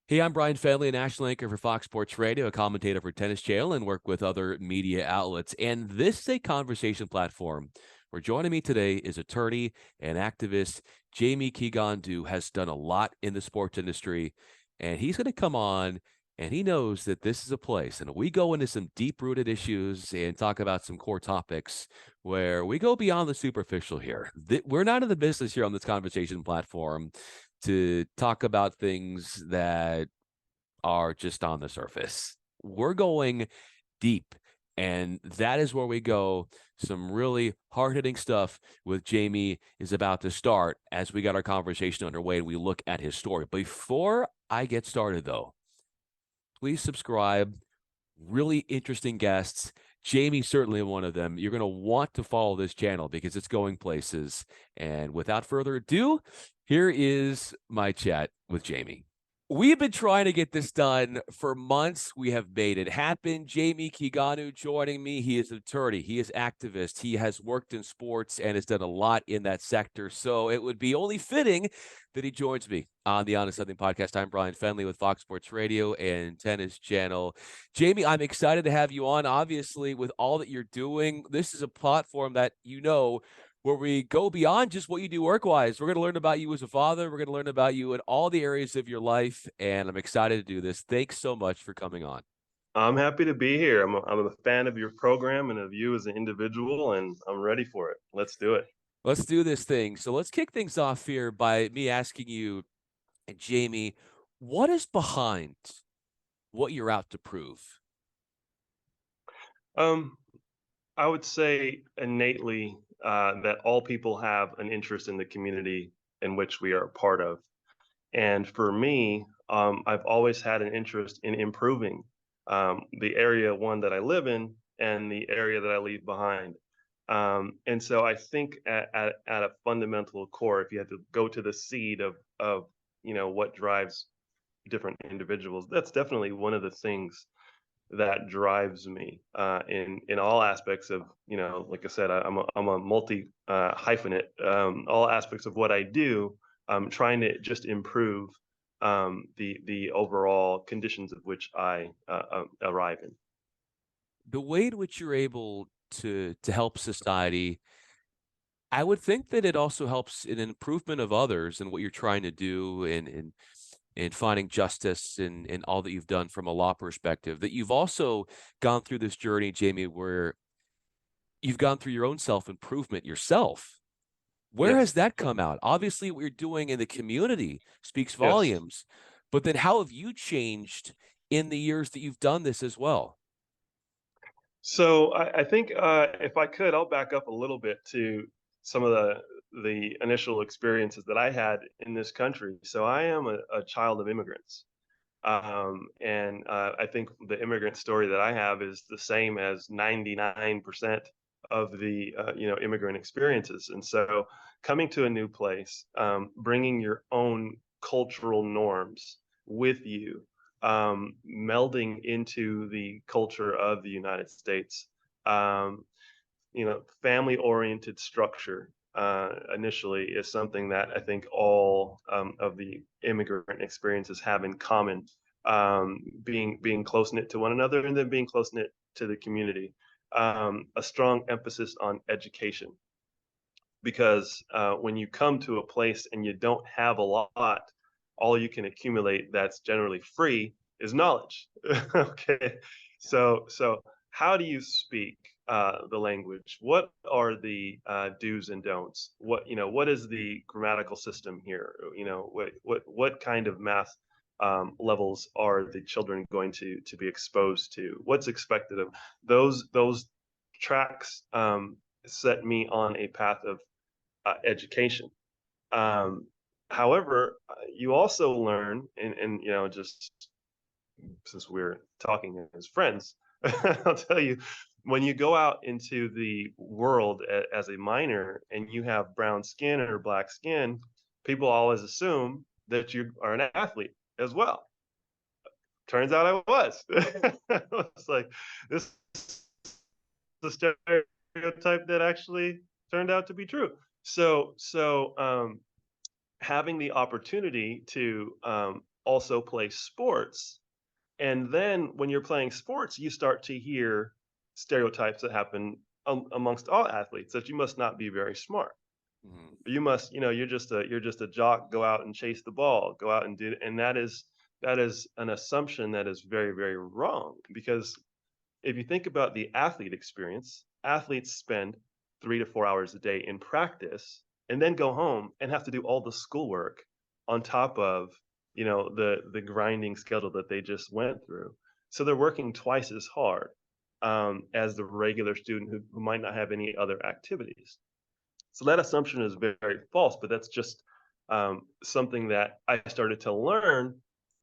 Hey, I'm Bryan Fenley, a national anchor for Fox Sports Radio, a commentator for Tennis Channel, and work with other media outlets. And this is a conversation platform where joining me today is attorney and activist Jammy Kiggundu, has done a lot in the sports industry, and he's going to come on and he knows that this is a place, and we go into some deep-rooted issues and talk about some core topics where we go beyond the superficial here. We're not in the business here on this conversation platform to talk about things that are just on the surface. We're going deep, and that is where we go. Some really hard-hitting stuff with Jamie is about to start as we got our conversation underway and we look at his story. Before I get started, though, please subscribe. Really interesting guests. Jamie's certainly one of them. You're going to want to follow this channel because it's going places. And without further ado, here is my chat with Jamie. We've been trying to get this done for months. We have made it happen. Jammy Kiggundu joining me. He is an attorney. He is activist. He has worked in sports and has done a lot in that sector. So it would be only fitting that he joins me on the Honest Nothing podcast. I'm Bryan Fenley with Fox Sports Radio and Tennis Channel. Jamie, I'm excited to have you on. Obviously, with all that you're doing, this is a platform that where we go beyond just what you do work-wise. We're going to learn about you as a father. We're going to learn about you in all the areas of your life, and I'm excited to do this. Thanks so much for coming on. I'm happy to be here. I'm a fan of your program and of you as an individual, and I'm ready for it. Let's do it. Let's do this thing. So let's kick things off here by me asking you, Jamie, what is behind what you're out to prove? Um, I would say innately that all people have an interest in the community in which we are a part of. And for me, I've always had an interest in improving the area one that I live in and the area that I leave behind. And so I think at a fundamental core, if you had to go to the seed of what drives different individuals, that's definitely one of the things that drives me in all aspects of, like I said, I'm a multi hyphenate, all aspects of what I do. I'm trying to just improve the overall conditions of which I arrive in. The way in which you're able to help society, I would think that it also helps in improvement of others and what you're trying to do in finding justice in all that you've done from a law perspective, that you've also gone through this journey, Jamie, where you've gone through your own self-improvement yourself. Where Yes, has that come out? Obviously, what you're doing in the community speaks yes. volumes, but then how have you changed in the years that you've done this as well? So I think if I could, I'll back up a little bit to some of the initial experiences that I had in this country. So I am a child of immigrants. And I think the immigrant story that I have is the same as 99% of the immigrant experiences. And so, coming to a new place, bringing your own cultural norms with you, melding into the culture of the United States, um, family-oriented structure. Initially, is something that I think all of the immigrant experiences have in common, being close knit to one another and then being close knit to the community. A strong emphasis on education because when you come to a place and you don't have a lot, all you can accumulate that's generally free is knowledge. Okay, so how do you speak the language? What are the do's and don'ts? What is the grammatical system here? What kind of math levels are the children going to be exposed to? What's expected of those tracks? Set me on a path of education. Um, However, you also learn, and just since we're talking as friends, I'll tell you, when you go out into the world as a minor and you have brown skin or black skin, people always assume that you are an athlete as well. Turns out I was. It's like this is a stereotype that actually turned out to be true. So having the opportunity to also play sports. And then when you're playing sports, you start to hear stereotypes that happen amongst all athletes, that you must not be very smart. Mhm. You must, you're just a jock, go out and chase the ball, go out and do it. And that is an assumption that is very, very wrong, because if you think about the athlete experience, athletes spend 3 to 4 hours a day in practice and then go home and have to do all the schoolwork on top of, the grinding schedule that they just went through. So they're working twice as hard, as the regular student who might not have any other activities. So that assumption is very, very false, but that's just something that I started to learn.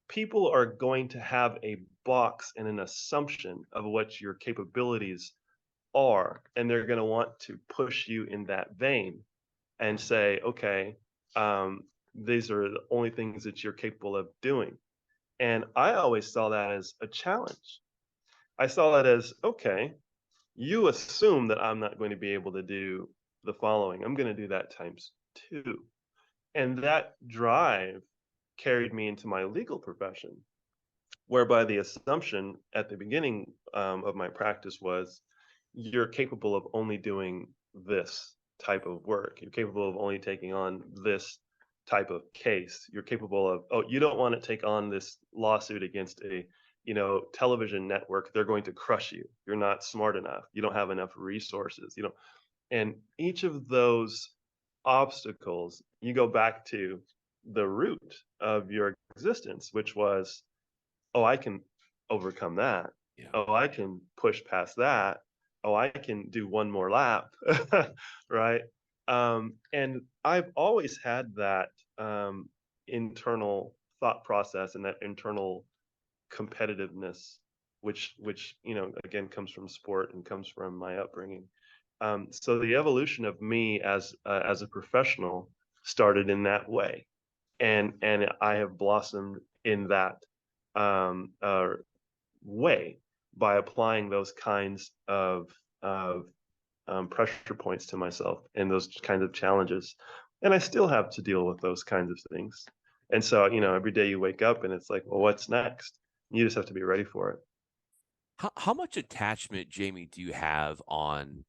People are going to have a box and an assumption of what your capabilities are, and they're going to want to push you in that vein and say, okay, these are the only things that you're capable of doing. And I always saw that as a challenge. I saw that as, okay, you assume that I'm not going to be able to do the following. I'm going to do that times two. And that drive carried me into my legal profession, whereby the assumption at the beginning of my practice was, you're capable of only doing this type of work. You're capable of only taking on this type of case. You're capable of, oh, you don't want to take on this lawsuit against a, television network. They're going to crush you. You're not smart enough. You don't have enough resources. And each of those obstacles, you go back to the root of your existence, which was, oh, I can overcome that. Yeah. Oh, I can push past that. Oh, I can do one more lap. Right. And I've always had that internal thought process and that internal competitiveness, which again comes from sport and comes from my upbringing. So the evolution of me as a professional started in that way, and I have blossomed in that um, uh, way by applying those kinds of pressure points to myself and those kinds of challenges. And I still have to deal with those kinds of things. And so, every day you wake up and it's like, well, what's next? You just have to be ready for it. How much attachment, Jamie, do you have on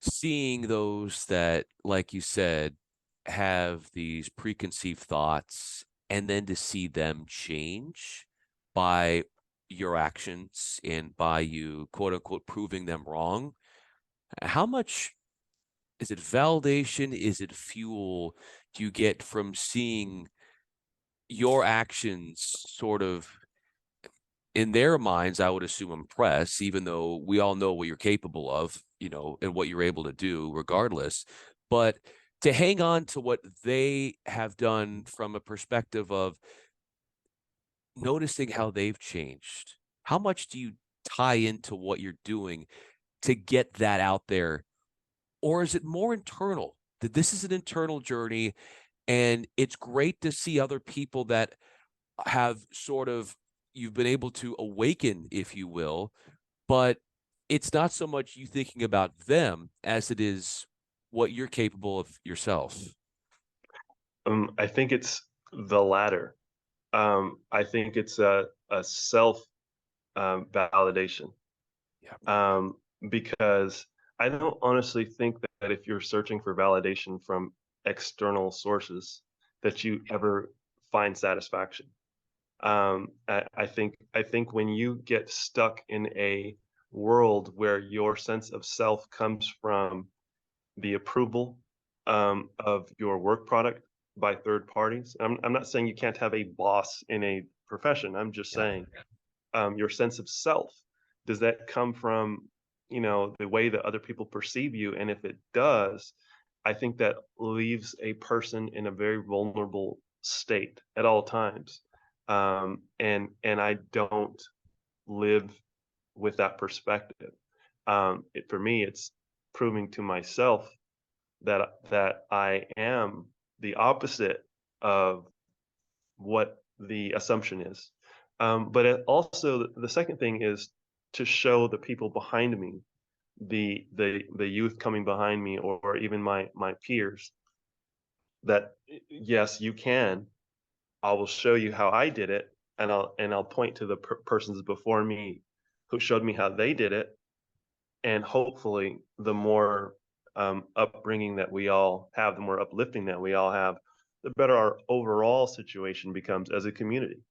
seeing those that, like you said, have these preconceived thoughts and then to see them change by your actions and by you, quote unquote, proving them wrong? How much is it validation? Is it fuel do you get from seeing your actions sort of in their minds, I would assume impress, even though we all know what you're capable of, and what you're able to do regardless. But to hang on to what they have done from a perspective of noticing how they've changed, how much do you tie into what you're doing to get that out there? Or is it more internal that this is an internal journey and it's great to see other people that have sort of you've been able to awaken, if you will, but it's not so much you thinking about them as it is what you're capable of yourself. I think it's the latter. I think it's a self validation, Yeah. um, because I don't honestly think that if you're searching for validation from external sources, that you ever find satisfaction. I think when you get stuck in a world where your sense of self comes from the approval of your work product by third parties. I'm not saying you can't have a boss in a profession. I'm just Yeah. saying your sense of self, does that come from the way that other people perceive you? And if it does, I think that leaves a person in a very vulnerable state at all times. And I don't live with that perspective. For me, it's proving to myself that I am the opposite of what the assumption is. But also, the second thing is to show the people behind me, the youth coming behind me, or even my peers, that yes, you can. I will show you how I did it, and I'll point to the persons before me who showed me how they did it, and hopefully, the more upbringing that we all have, the more uplifting that we all have, the better our overall situation becomes as a community.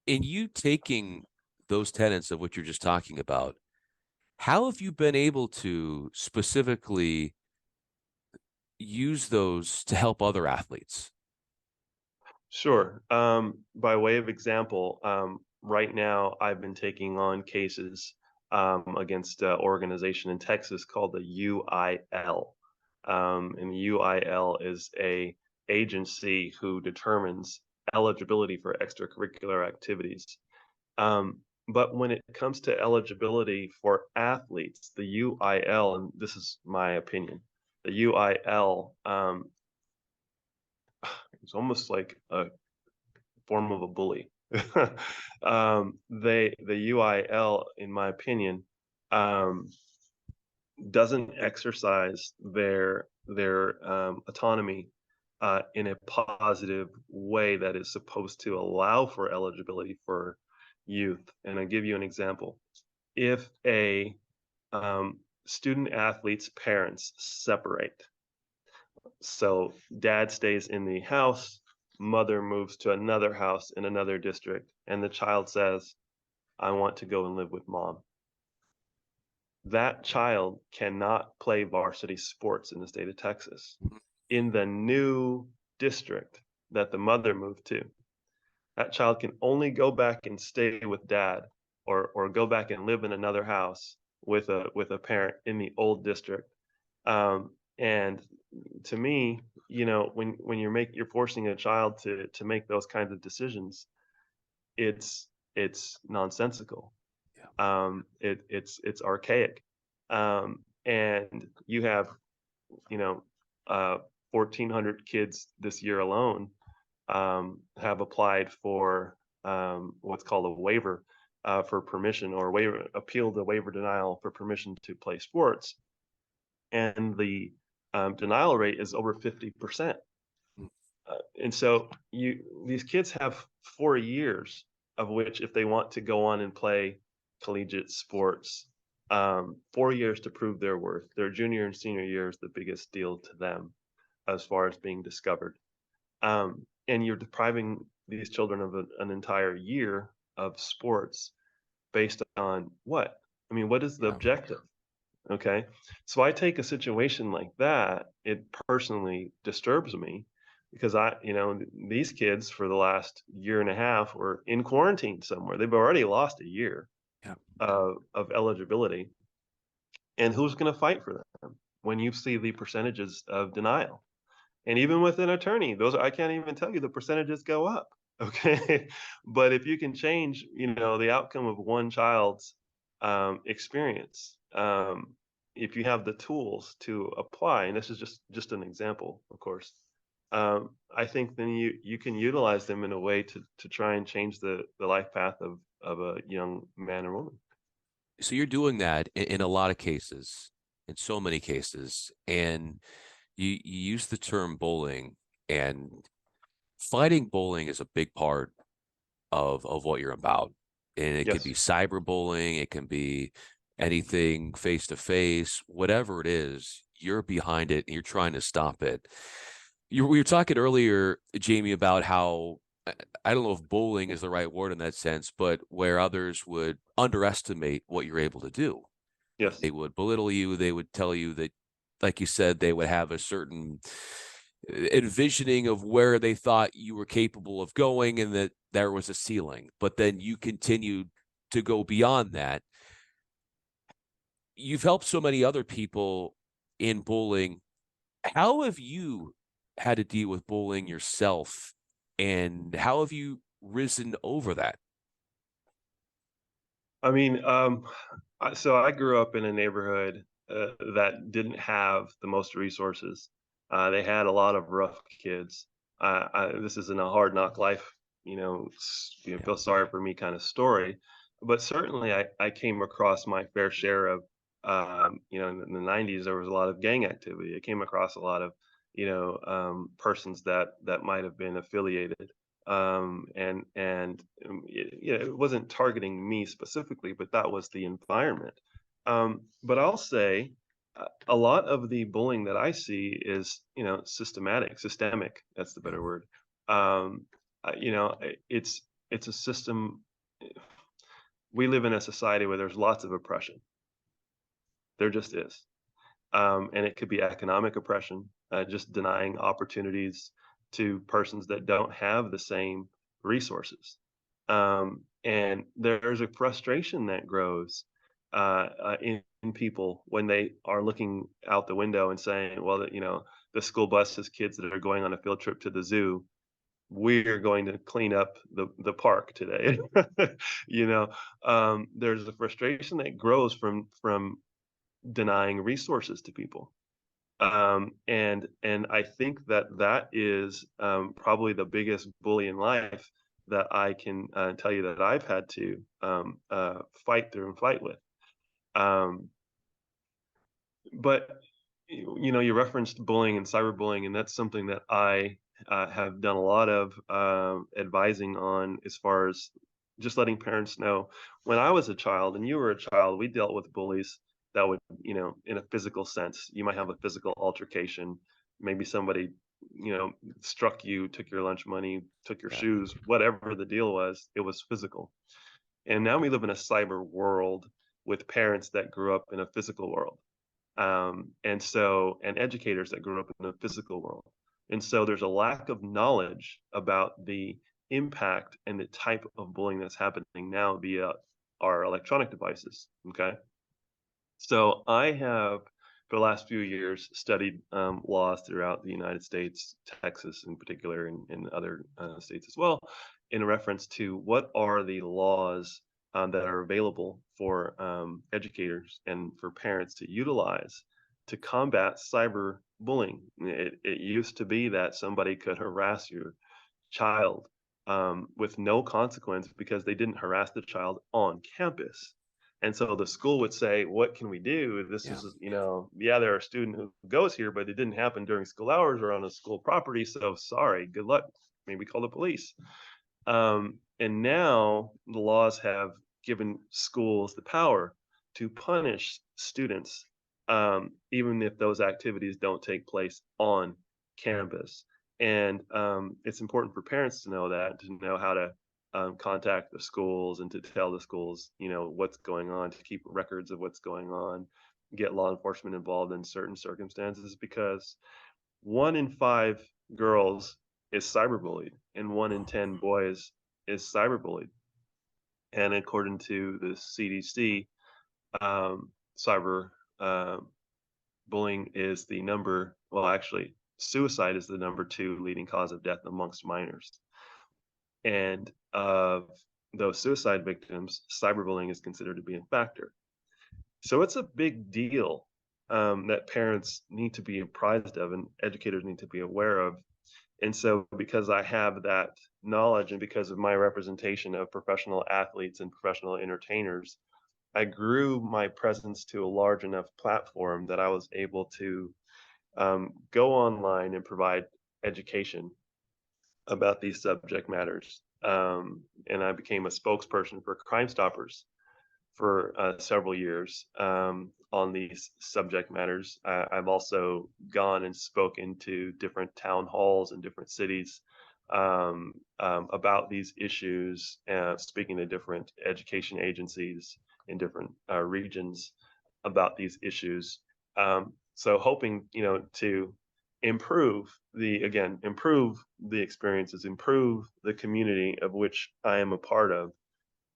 In you taking those tenets of what you're just talking about, how have you been able to specifically use those to help other athletes? Sure. By way of example, right now I've been taking on cases against an organization in Texas called the UIL. And the UIL is a agency who determines eligibility for extracurricular activities. But when it comes to eligibility for athletes, the UIL, and this is my opinion, the UIL is almost like a form of a bully. The UIL, in my opinion, um, doesn't exercise their autonomy in a positive way that is supposed to allow for eligibility for youth. And I give you an example. If a student athlete's parents separate, so dad stays in the house, mother moves to another house in another district, and the child says, I want to go and live with mom. That child cannot play varsity sports in the state of Texas. In the new district that the mother moved to, that child can only go back and stay with dad, or go back and live in another house with a parent in the old district. And to me, when you're forcing a child to make those kinds of decisions, it's nonsensical. Yeah. It's archaic. And you have, you know, 1,400 kids this year alone have applied for what's called a waiver for permission, or waiver appeal the waiver denial for permission to play sports, and the denial rate is over 50%. Mm. And so these kids have 4 years of which, if they want to go on and play collegiate sports, 4 years to prove their worth. Their junior and senior year is the biggest deal to them as far as being discovered. And you're depriving these children of an entire year of sports based on what? I mean, what is the Yeah. objective? Okay. So I take a situation like that, it personally disturbs me because these kids for the last year and a half were in quarantine somewhere. They've already lost a year Yeah. of eligibility. And who's going to fight for them when you see the percentages of denial? And even with an attorney, those I can't even tell you the percentages go up. Okay. But if you can change, the outcome of one child's experience, if you have the tools to apply, and this is just an example, of course, I think then you can utilize them in a way to try and change the life path of a young man or woman. So you're doing that in a lot of cases, in so many cases, and you use the term bullying, and fighting bullying is a big part of what you're about. And it could be Yes. cyberbullying, it can be anything face to face, whatever it is, you're behind it and you're trying to stop it. We were talking earlier, Jamie, about how I don't know if bullying is the right word in that sense, but where others would underestimate what you're able to do. Yes. They would belittle you. They would tell you that, like you said, they would have a certain envisioning of where they thought you were capable of going and that there was a ceiling. But then you continued to go beyond that. You've helped so many other people in bullying. How have you had to deal with bullying yourself? And how have you risen over that? I mean, so I grew up in a neighborhood that didn't have the most resources. They had a lot of rough kids. This isn't a hard knock life, Yeah. feel sorry for me kind of story. But certainly, I came across my fair share of, in the '90s, there was a lot of gang activity. I came across a lot of, persons that might have been affiliated. It wasn't targeting me specifically, but that was the environment. But I'll say a lot of the bullying that I see is, systemic. That's the better word. It's a system. We live in a society where there's lots of oppression. There just is. And it could be economic oppression, just denying opportunities to persons that don't have the same resources. And there's a frustration that grows in people when they are looking out the window and saying, well, the school bus has kids that are going on a field trip to the zoo. We're going to clean up the park today. There's a frustration that grows from denying resources to people. And I think that is probably the biggest bully in life that I can tell you that I've had to fight through and fight with. Um, but you referenced bullying and cyberbullying, and that's something that I have done a lot of advising on, as far as just letting parents know. When I was a child and you were a child, we dealt with bullies that would, in a physical sense. You might have a physical altercation. Maybe somebody, struck you, took your lunch money, took your Yeah. shoes, whatever the deal was, it was physical. And now we live in a cyber world with parents that grew up in a physical world, and educators that grew up in the physical world. And so there's a lack of knowledge about the impact and the type of bullying that's happening now via our electronic devices. Okay. So I have, for the last few years, studied laws throughout the United States, Texas in particular, and other states as well, in reference to what are the laws that are available for educators and for parents to utilize to combat cyber bullying. It used to be that somebody could harass your child with no consequence because they didn't harass the child on campus. And so the school would say, what can we do? This Yeah. is, yeah, there are a student who goes here, but it didn't happen during school hours or on a school property. So sorry, good luck. Maybe call the police. And now the laws have given schools the power to punish students, even if those activities don't take place on campus. And it's important for parents to know that, to know how to contact the schools and to tell the schools, what's going on, to keep records of what's going on, get law enforcement involved in certain circumstances, because 1 in 5 girls is cyberbullied and 1 in 10 boys is cyberbullied. And according to the CDC, cyber bullying is the number, well, actually, suicide is the number 2 leading cause of death amongst minors. And of those suicide victims, cyberbullying is considered to be a factor. So it's a big deal that parents need to be apprised of and educators need to be aware of. And so, because I have that knowledge and because of my representation of professional athletes and professional entertainers, I grew my presence to a large enough platform that I was able to go online and provide education about these subject matters. And I became a spokesperson for Crime Stoppers for several years on these subject matters. I've also gone and spoken to different town halls in different cities about these issues, speaking to different education agencies in different regions about these issues. So hoping, to improve the experiences, improve the community of which I am a part of,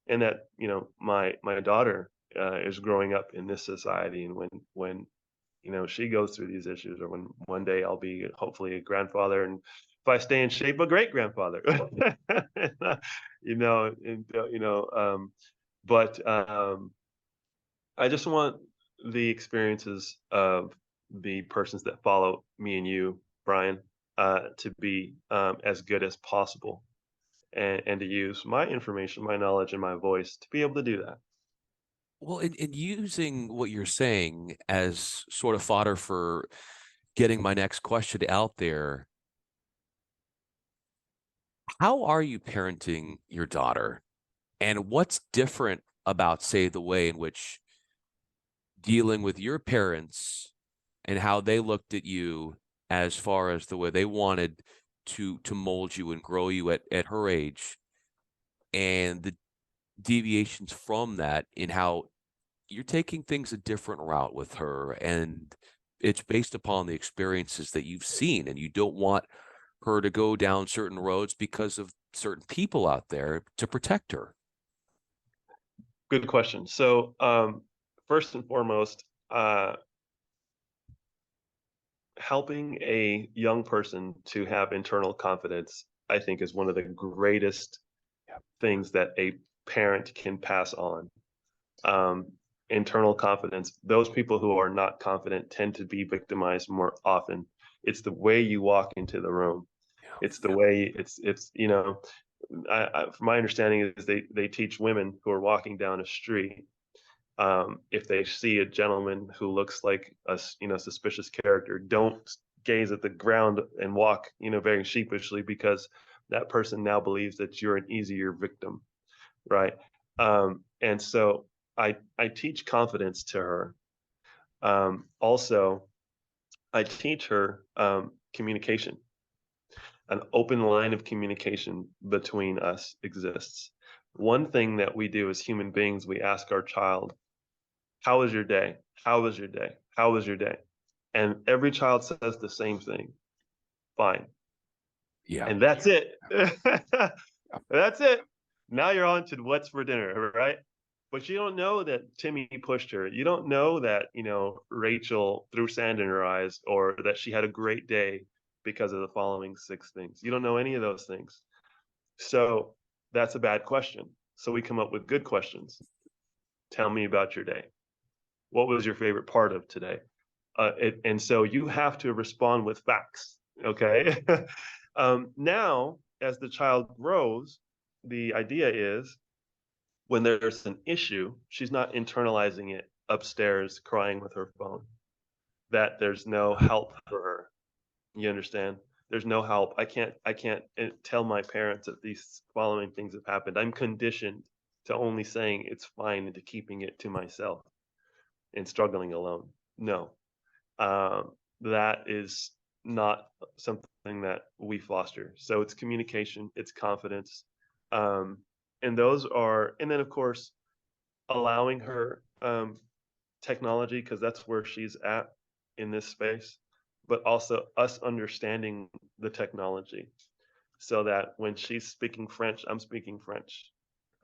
and that my daughter is growing up in this society, and when she goes through these issues, or when one day I'll be hopefully a grandfather, and if I stay in shape, a great grandfather. you know and but I just want the experiences of the persons that follow me and you, Bryan, to be as good as possible, and to use my information, my knowledge, and my voice to be able to do that. Well, in using what you're saying as sort of fodder for getting my next question out there, how are you parenting your daughter? And what's different about, say, the way in which dealing with your parents and how they looked at you as far as the way they wanted to mold you and grow you at her age, and the deviations from that in how you're taking things a different route with her, and it's based upon the experiences that you've seen, and you don't want her to go down certain roads because of certain people out there to protect her. Good question. So, first and foremost, helping a young person to have internal confidence, I think, is one of the greatest things that a parent can pass on. Um, Internal confidence. Those people who are not confident tend to be victimized more often. It's the way you walk into the room. It's the way it's from my understanding is they teach women who are walking down a street, if they see a gentleman who looks like a suspicious character, don't gaze at the ground and walk very sheepishly, because that person now believes that you're an easier victim, right? And so I teach confidence to her. Also, I teach her communication. An open line of communication between us exists. One thing that we do as human beings, we ask our child, how was your day? How was your day? How was your day? And every child says the same thing. Fine. Yeah. And that's it. That's it. Now you're on to what's for dinner, right? But you don't know that Timmy pushed her. You don't know that, Rachel threw sand in her eyes, or that she had a great day because of the following 6 things. You don't know any of those things. So that's a bad question. So we come up with good questions. Tell me about your day. What was your favorite part of today? And so you have to respond with facts. Okay. Now, as the child grows, the idea is, when there's an issue, she's not internalizing it upstairs crying with her phone, that there's no help for her. You understand? There's no help. I can't tell my parents that these following things have happened. I'm conditioned to only saying it's fine and to keeping it to myself and struggling alone. No, that is not something that we foster. So it's communication, it's confidence, and those are, and then of course allowing her technology, because that's where she's at in this space, but also us understanding the technology, so that when she's speaking French, I'm speaking French.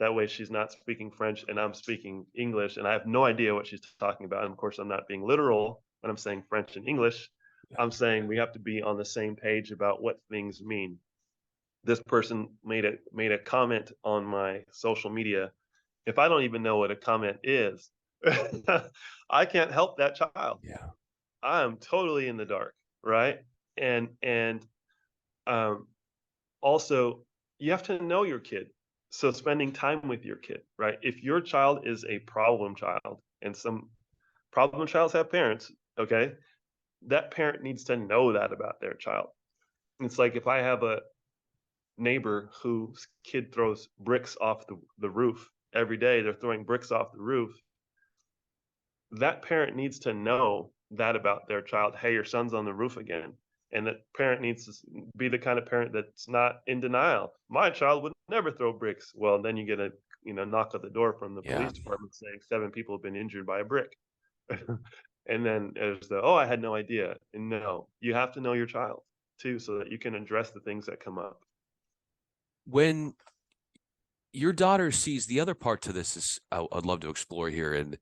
That way she's not speaking French and I'm speaking English and I have no idea what she's talking about. And of course, I'm not being literal when I'm saying French and English. I'm saying we have to be on the same page about what things mean. This person made a comment on my social media. If I don't even know what a comment is, I can't help that child. Yeah. I am totally in the dark, right? And um, also, you have to know your kid. So spending time with your kid, right? If your child is a problem child, and some problem childs have parents, okay, that parent needs to know that about their child. It's like if I have a neighbor whose kid throws bricks off the roof every day, they're throwing bricks off the roof. That parent needs to know that about their child. Hey, your son's on the roof again. And that parent needs to be the kind of parent that's not in denial. My child would never throw bricks. Well, then you get a knock at the door from the Yeah. police department saying 7 people have been injured by a brick. And then there's the, oh, I had no idea. And no, you have to know your child too, so that you can address the things that come up. When your daughter sees, the other part to this is I'd love to explore here, and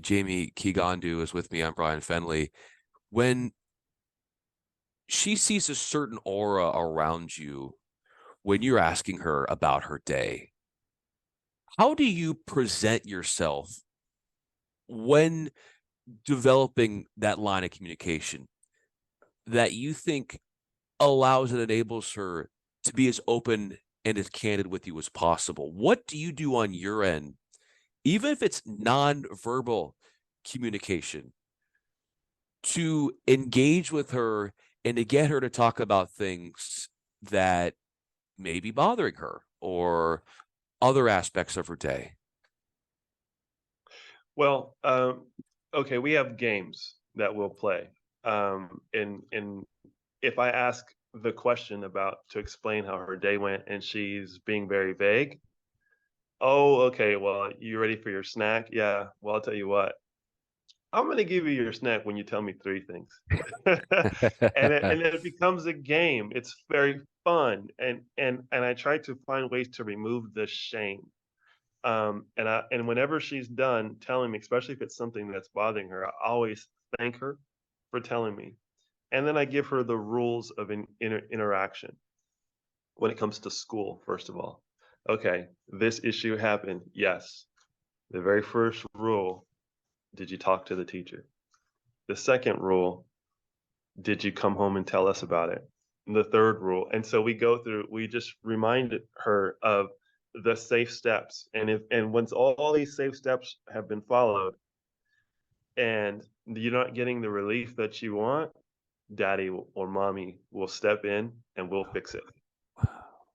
Jammy Kiggundu is with me. I'm Bryan Fenley. When she sees a certain aura around you when you're asking her about her day, how do you present yourself when developing that line of communication that you think allows and enables her to be as open and as candid with you as possible? What do you do on your end, even if it's nonverbal communication, to engage with her and to get her to talk about things that may be bothering her or other aspects of her day? Well, okay, we have games that we'll play. And if I ask the question about to explain how her day went and she's being very vague, oh, okay, well, you ready for your snack? Yeah. Well, I'll tell you what. I'm going to give you your snack when you tell me three things. And then it becomes a game. It's very fun, and I try to find ways to remove the shame. And whenever she's done telling me, especially if it's something that's bothering her, I always thank her for telling me, and then I give her the rules of interaction when it comes to school. First of all, okay, this issue happened. Yes, the very first rule: did you talk to the teacher? The second rule: did you come home and tell us about it? And the third rule. And so we go through, we just reminded her of the safe steps. And once all these safe steps have been followed and you're not getting the relief that you want, daddy or mommy will step in and we'll fix it.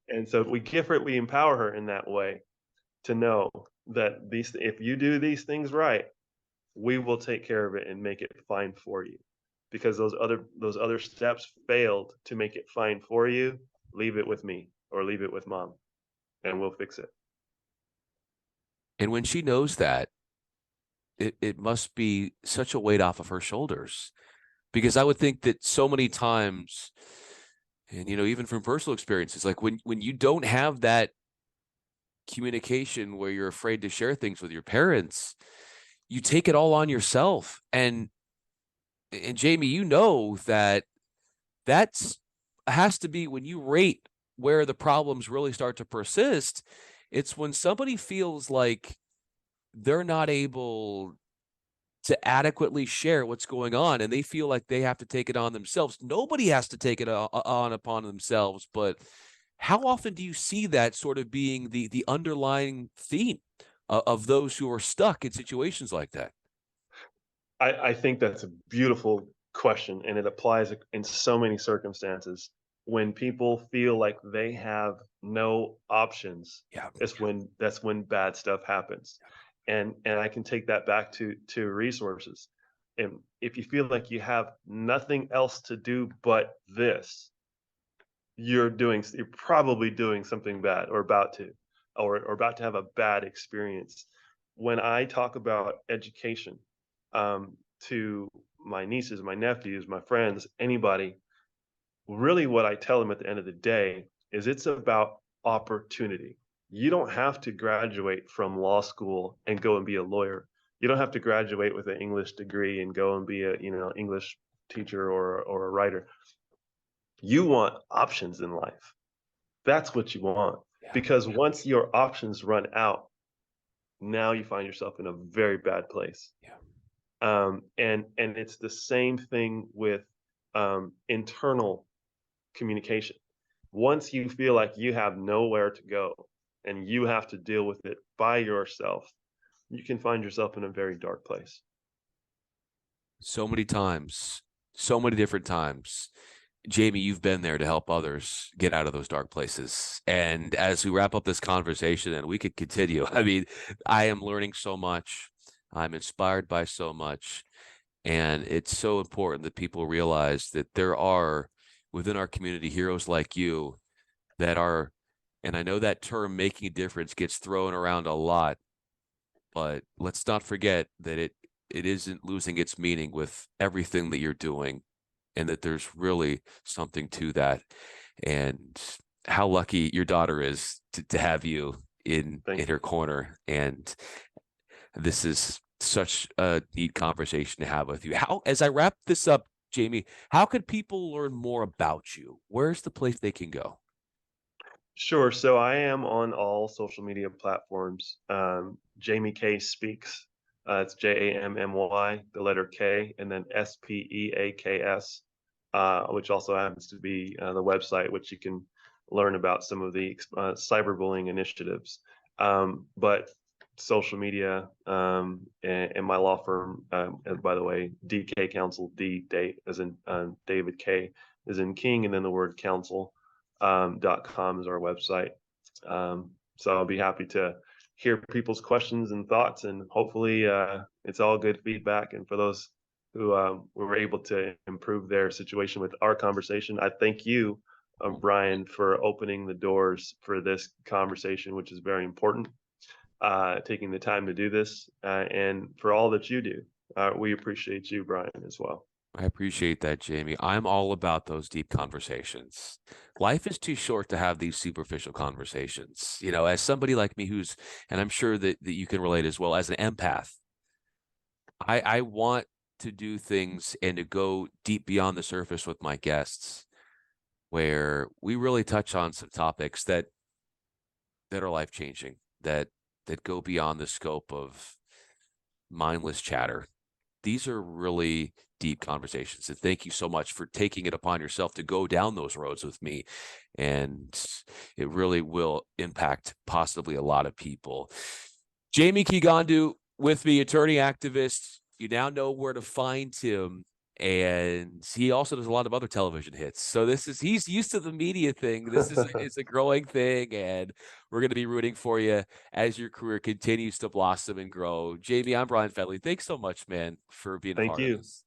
And so we empower her in that way to know that these, if you do these things right, we will take care of it and make it fine for you. Because those other steps failed to make it fine for you, leave it with me or leave it with mom and we'll fix it. And when she knows that, it must be such a weight off of her shoulders, because I would think that so many times, and even from personal experiences, like when you don't have that communication where you're afraid to share things with your parents, you take it all on yourself. And Jamie, that that's has to be when you rate where the problems really start to persist. It's when somebody feels like they're not able to adequately share what's going on and they feel like they have to take it on themselves. Nobody has to take it on upon themselves, but how often do you see that sort of being the underlying theme of those who are stuck in situations like that? I think that's a beautiful question and it applies in so many circumstances. When people feel like they have no options, Yeah. that's when bad stuff happens. And I can take that back to resources. And if you feel like you have nothing else to do but this, you're probably doing something bad or about to, or about to have a bad experience. When I talk about education, to my nieces, my nephews, my friends, anybody, really what I tell them at the end of the day is it's about opportunity. You don't have to graduate from law school and go and be a lawyer. You don't have to graduate with an English degree and go and be a, English teacher or a writer. You want options in life. That's what you want. Yeah. Because once your options run out, now you find yourself in a very bad place. Yeah. And it's the same thing with internal communication. Once you feel like you have nowhere to go and you have to deal with it by yourself, you can find yourself in a very dark place. So many times, so many different times. Jamie, you've been there to help others get out of those dark places. And as we wrap up this conversation, and we could continue, I mean, I am learning so much. I'm inspired by so much. And it's so important that people realize that there are within our community heroes like you that are, and I know that term making a difference gets thrown around a lot, but let's not forget that it isn't losing its meaning with everything that you're doing, and that there's really something to that. And how lucky your daughter is to have you in Thank her you. corner. And this is such a neat conversation to have with you. How, as I wrap this up, Jamie, how can people learn more about you? Where's the place they can go? Sure. So I am on all social media platforms. Jamie K Speaks. It's Jammy, the letter K, and then Speaks, which also happens to be the website, which you can learn about some of the cyberbullying initiatives. But social media, and my law firm. And by the way, DK Counsel, D as in David, K as in King, and then the word counsel .com is our website. So I'll be happy to hear people's questions and thoughts, and hopefully it's all good feedback. And for those who were able to improve their situation with our conversation, I thank you, Bryan, for opening the doors for this conversation, which is very important. Taking the time to do this, and for all that you do. We appreciate you, Bryan, as well. I appreciate that, Jamie. I'm all about those deep conversations. Life is too short to have these superficial conversations. You know, as somebody like me who's, and I'm sure that you can relate as well, as an empath, I want to do things and to go deep beyond the surface with my guests, where we really touch on some topics that are life changing, that go beyond the scope of mindless chatter. These are really deep conversations. And thank you so much for taking it upon yourself to go down those roads with me. And it really will impact possibly a lot of people. Jammy Kiggundu with me, attorney activist. You now know where to find him. And he also does a lot of other television hits. So he's used to the media thing. This is a growing thing, and we're going to be rooting for you as your career continues to blossom and grow. Jamie, I'm Bryan Fenley. Thanks so much, man, for being a Thank part of you. this.